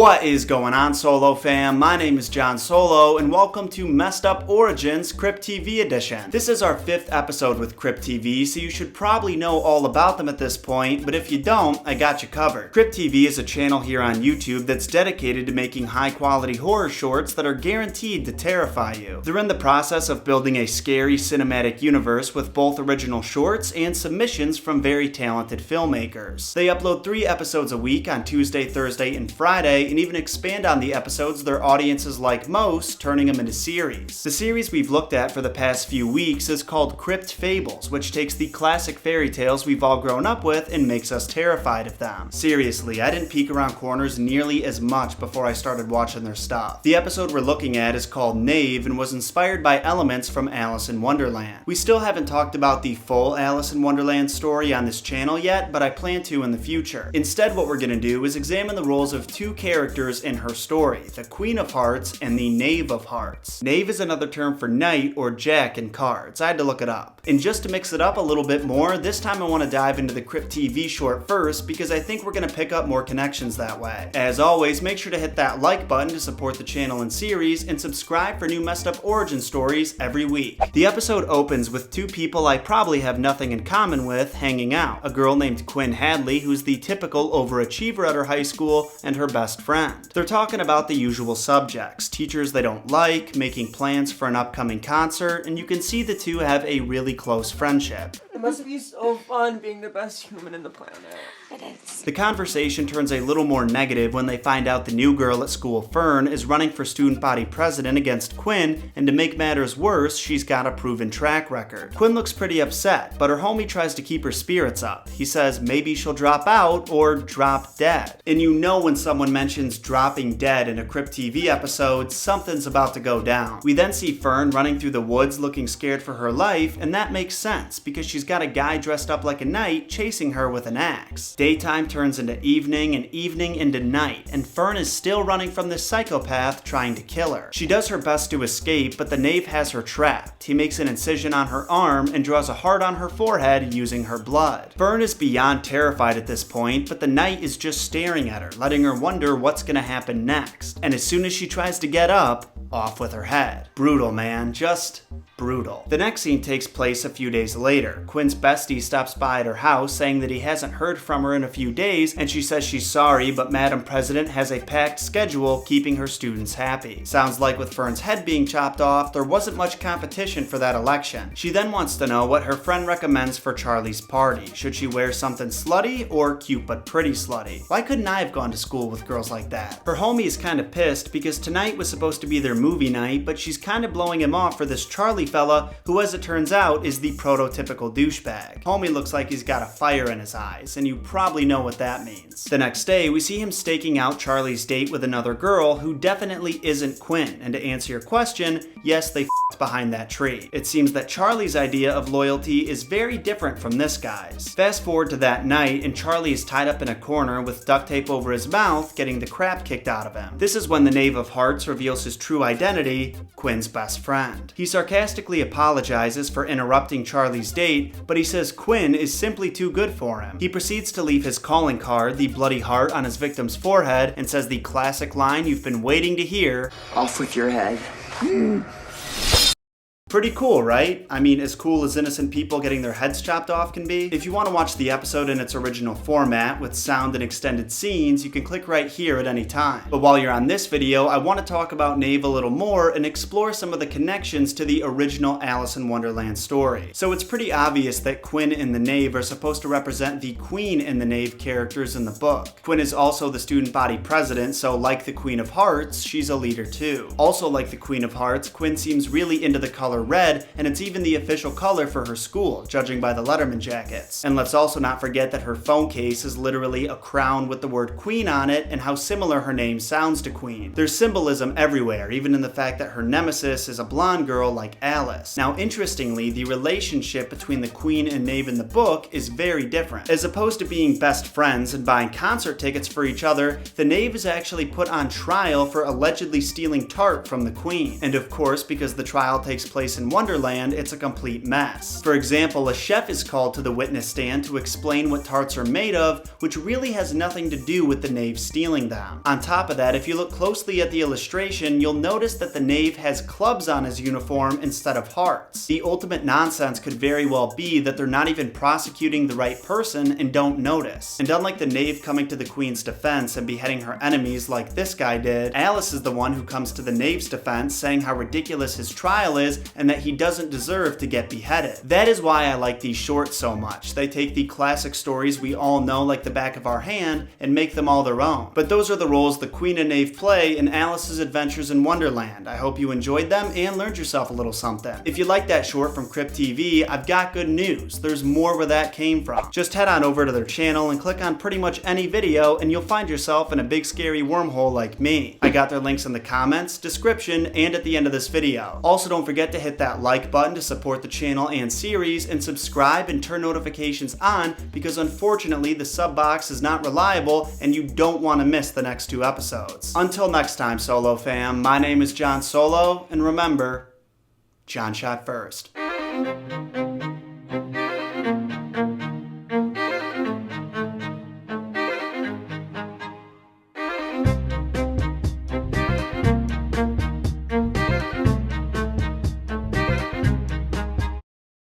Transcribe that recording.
What is going on, Solo fam? My name is John Solo, and welcome to Messed Up Origins Crypt TV edition. This is our 5th episode with Crypt TV, so you should probably know all about them at this point, but if you don't, I got you covered. Crypt TV is a channel here on YouTube that's dedicated to making high-quality horror shorts that are guaranteed to terrify you. They're in the process of building a scary cinematic universe with both original shorts and submissions from very talented filmmakers. They upload 3 episodes a week on Tuesday, Thursday, and Friday, and even expand on the episodes their audiences like most, turning them into series. The series we've looked at for the past few weeks is called Crypt Fables, which takes the classic fairy tales we've all grown up with and makes us terrified of them. Seriously, I didn't peek around corners nearly as much before I started watching their stuff. The episode we're looking at is called Knave and was inspired by elements from Alice in Wonderland. We still haven't talked about the full Alice in Wonderland story on this channel yet, but I plan to in the future. Instead, what we're going to do is examine the roles of 2 characters in her story, the Queen of Hearts and the Knave of Hearts. Knave is another term for knight or jack in cards. I had to look it up. And just to mix it up a little bit more, this time I want to dive into the Crypt TV short first because I think we're going to pick up more connections that way. As always, make sure to hit that like button to support the channel and series, and subscribe for new messed up origin stories every week. The episode opens with 2 people I probably have nothing in common with hanging out. A girl named Quinn Hadley, who's the typical overachiever at her high school, and her best friend. They're talking about the usual subjects, teachers they don't like, making plans for an upcoming concert, and you can see the 2 have a really close friendship. It must be so fun being the best human in the planet. It is. The conversation turns a little more negative when they find out the new girl at school, Fern, is running for student body president against Quinn, and to make matters worse, she's got a proven track record. Quinn looks pretty upset, but her homie tries to keep her spirits up. He says maybe she'll drop out or drop dead. And you know when someone mentions dropping dead in a Crypt TV episode, something's about to go down. We then see Fern running through the woods looking scared for her life, and that makes sense because she's got a guy dressed up like a knight chasing her with an axe. Daytime turns into evening and evening into night, and Fern is still running from this psychopath trying to kill her. She does her best to escape, but the knave has her trapped. He makes an incision on her arm and draws a heart on her forehead using her blood. Fern is beyond terrified at this point, but the knight is just staring at her, letting her wonder what's gonna happen next. And as soon as she tries to get up, off with her head. Brutal, man. Just brutal. The next scene takes place a few days later. Quinn's bestie stops by at her house saying that he hasn't heard from her in a few days, and she says she's sorry, but Madam President has a packed schedule keeping her students happy. Sounds like with Fern's head being chopped off, there wasn't much competition for that election. She then wants to know what her friend recommends for Charlie's party. Should she wear something slutty or cute but pretty slutty? Why couldn't I have gone to school with girls like that? Her homie is kind of pissed because tonight was supposed to be their movie night, but she's kind of blowing him off for this Charlie fella who, as it turns out, is the prototypical douchebag. Homie looks like he's got a fire in his eyes, and you probably know what that means. The next day, we see him staking out Charlie's date with another girl who definitely isn't Quinn, and to answer your question, yes, they f***ed behind that tree. It seems that Charlie's idea of loyalty is very different from this guy's. Fast forward to that night, and Charlie is tied up in a corner with duct tape over his mouth, getting the crap kicked out of him. This is when the Knave of Hearts reveals his true identity, Quinn's best friend. He sarcastically apologizes for interrupting Charlie's date, but he says Quinn is simply too good for him. He proceeds to leave his calling card, the bloody heart on his victim's forehead, and says the classic line you've been waiting to hear: Off with your head. Pretty cool, right? I mean, as cool as innocent people getting their heads chopped off can be. If you want to watch the episode in its original format with sound and extended scenes, you can click right here at any time. But while you're on this video, I want to talk about Knave a little more and explore some of the connections to the original Alice in Wonderland story. So it's pretty obvious that Quinn and the Knave are supposed to represent the Queen and the Knave characters in the book. Quinn is also the student body president, so like the Queen of Hearts, she's a leader too. Also like the Queen of Hearts, Quinn seems really into the color red, and it's even the official color for her school, judging by the Letterman jackets. And let's also not forget that her phone case is literally a crown with the word Queen on it, and how similar her name sounds to Queen. There's symbolism everywhere, even in the fact that her nemesis is a blonde girl like Alice. Now, interestingly, the relationship between the Queen and Knave in the book is very different. As opposed to being best friends and buying concert tickets for each other, the Knave is actually put on trial for allegedly stealing tart from the Queen. And of course, because the trial takes place place in Wonderland, it's a complete mess. For example, a chef is called to the witness stand to explain what tarts are made of, which really has nothing to do with the knave stealing them. On top of that, if you look closely at the illustration, you'll notice that the knave has clubs on his uniform instead of hearts. The ultimate nonsense could very well be that they're not even prosecuting the right person and don't notice. And unlike the knave coming to the queen's defense and beheading her enemies like this guy did, Alice is the one who comes to the knave's defense saying how ridiculous his trial is and that he doesn't deserve to get beheaded. That is why I like these shorts so much. They take the classic stories we all know like the back of our hand and make them all their own. But those are the roles the queen and knave play in Alice's Adventures in Wonderland. I hope you enjoyed them and learned yourself a little something. If you like that short from Crypt TV, I've got good news. There's more where that came from. Just head on over to their channel and click on pretty much any video and you'll find yourself in a big scary wormhole like me. I got their links in the comments, description, and at the end of this video. Also, don't forget to hit that like button to support the channel and series, and subscribe and turn notifications on because unfortunately the sub box is not reliable and you don't want to miss the next 2 episodes. Until next time, Solo fam, my name is John Solo, and remember, John shot first.